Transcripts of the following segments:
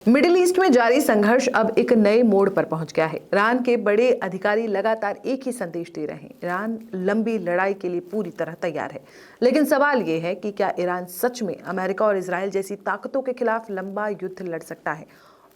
Middle east में जारी संघर्ष अब एक नए मोड़ पर पहुंच गया है। ईरान के बड़े अधिकारी लगातार एक ही संदेश दे रहे हैं, ईरान लंबी लड़ाई के लिए पूरी तरह तैयार है। लेकिन सवाल ये है कि क्या ईरान सच में अमेरिका और इजराइल जैसी ताकतों के खिलाफ लंबा युद्ध लड़ सकता है?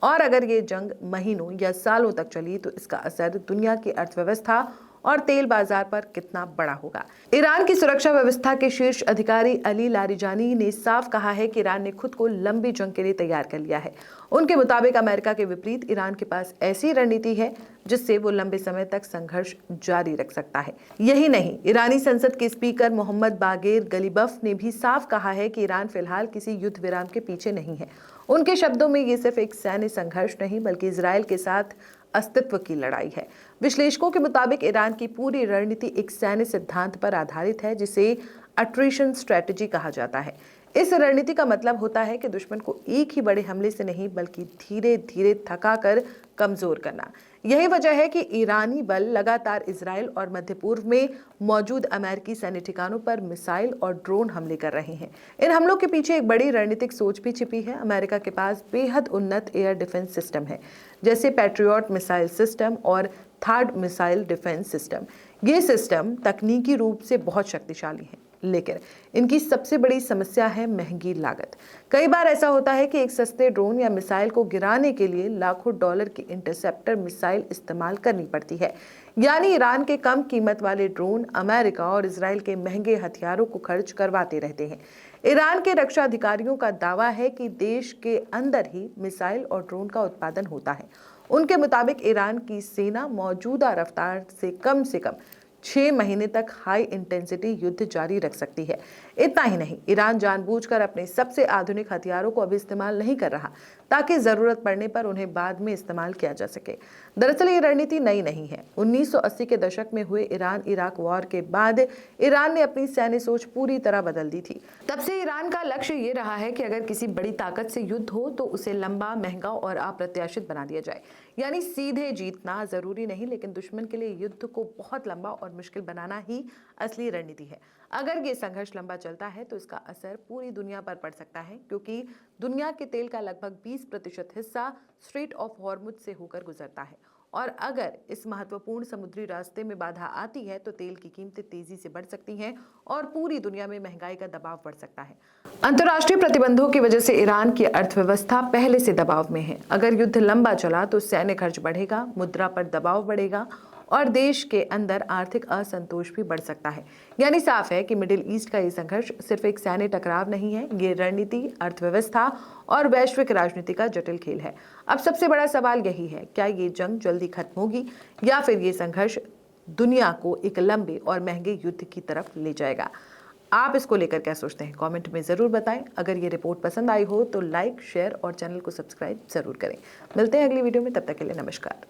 और अगर ये जंग महीनों या सालों तक चली तो इसका असर दुनिया की अर्थव्यवस्था और तेल बाजार पर कितना बड़ा होगा? ईरान की सुरक्षा व्यवस्था के शीर्ष अधिकारी अली लारिजानी ने साफ कहा है कि ईरान ने खुद को लंबी जंग के लिए तैयार कर लिया है। उनके मुताबिक अमेरिका के विपरीत ईरान के पास ऐसी रणनीति है जिससे वो लंबे समय तक संघर्ष जारी रख सकता है। यही नहीं, ईरानी संसद के स्पीकर मोहम्मद बागेर गलीबफ ने भी साफ कहा है कि ईरान फिलहाल किसी युद्ध विराम के पीछे नहीं है। उनके शब्दों में ये सिर्फ एक सैन्य संघर्ष नहीं बल्कि इजराइल के साथ अस्तित्व की लड़ाई है। विश्लेषकों के मुताबिक ईरान की पूरी रणनीति एक सैन्य सिद्धांत पर आधारित है जिसे अट्रिशन स्ट्रेटजी कहा जाता है। इस रणनीति का मतलब होता है कि दुश्मन को एक ही बड़े हमले से नहीं बल्कि धीरे धीरे थकाकर कमजोर करना। यही वजह है कि ईरानी बल लगातार इजराइल और मध्य पूर्व में मौजूद अमेरिकी सैन्य ठिकानों पर मिसाइल और ड्रोन हमले कर रहे हैं। इन हमलों के पीछे एक बड़ी रणनीतिक सोच भी छिपी है। अमेरिका के पास बेहद उन्नत एयर डिफेंस सिस्टम है, जैसे पैट्रियट मिसाइल सिस्टम और थर्ड मिसाइल डिफेंस सिस्टम। ये सिस्टम तकनीकी रूप से बहुत शक्तिशाली है, लेकिन इनकी सबसे बड़ी समस्या है महंगी लागत। कई बार ऐसा होता है कि एक सस्ते ड्रोन या मिसाइल को गिराने के लिए लाखों डॉलर की इंटरसेप्टर मिसाइल इस्तेमाल करनी पड़ती है। यानी ईरान के कम कीमत वाले ड्रोन अमेरिका और इजराइल के महंगे हथियारों को खर्च करवाते रहते हैं। ईरान के रक्षा अधिकारियों का दावा है कि देश के अंदर ही मिसाइल और ड्रोन का उत्पादन होता है। उनके मुताबिक ईरान की सेना मौजूदा रफ्तार से कम 6 महीने तक हाई इंटेंसिटी युद्ध जारी रख सकती है। इतना ही नहीं, ईरान जानबूझकर अपने सबसे आधुनिक हथियारों को अभी इस्तेमाल नहीं कर रहा ताकि जरूरत पड़ने पर उन्हें बाद में इस्तेमाल किया जा सके। दरअसल ये रणनीति नई नहीं है। 1980 के दशक में हुए ईरान इराक वॉर के बाद ईरान ने अपनी सैन्य सोच पूरी तरह बदल दी थी। तब से ईरान का लक्ष्य ये रहा है कि अगर किसी बड़ी ताकत से युद्ध हो तो उसे लंबा, महंगा और अप्रत्याशित बना दिया जाए। यानी सीधे जीतना जरूरी नहीं, लेकिन दुश्मन के लिए युद्ध को बहुत लंबा और मुश्किल बनाना ही असली रणनीति है। अगर ये संघर्ष लंबा चलता है तो इसका असर पूरी दुनिया पर पड़ सकता है, क्योंकि दुनिया के तेल का लगभग 20% हिस्सा स्ट्रेट ऑफ हॉर्मुज से होकर गुजरता है। और अगर इस महत्वपूर्ण समुद्री रास्ते में बाधा आती है तो तेल की कीमतें तेजी से बढ़ सकती हैं और पूरी दुनिया में महंगाई का दबाव बढ़ सकता है। अंतर्राष्ट्रीय प्रतिबंधों की वजह से ईरान की अर्थव्यवस्था पहले से दबाव में है। अगर युद्ध लंबा चला तो सैन्य खर्च बढ़ेगा, मुद्रा पर दबाव बढ़ेगा और देश के अंदर आर्थिक असंतोष भी बढ़ सकता है। यानी साफ है कि मिडिल ईस्ट का ये संघर्ष सिर्फ एक सैन्य टकराव नहीं है, ये रणनीति, अर्थव्यवस्था और वैश्विक राजनीति का जटिल खेल है। अब सबसे बड़ा सवाल यही है, क्या ये जंग जल्दी खत्म होगी या फिर ये संघर्ष दुनिया को एक लंबे और महंगे युद्ध की तरफ ले जाएगा? आप इसको लेकर क्या सोचते हैं? कमेंट में जरूर बताएं। अगर ये रिपोर्ट पसंद आई हो तो लाइक, शेयर और चैनल को सब्सक्राइब जरूर करें। मिलते हैं अगली वीडियो में, तब तक के लिए नमस्कार।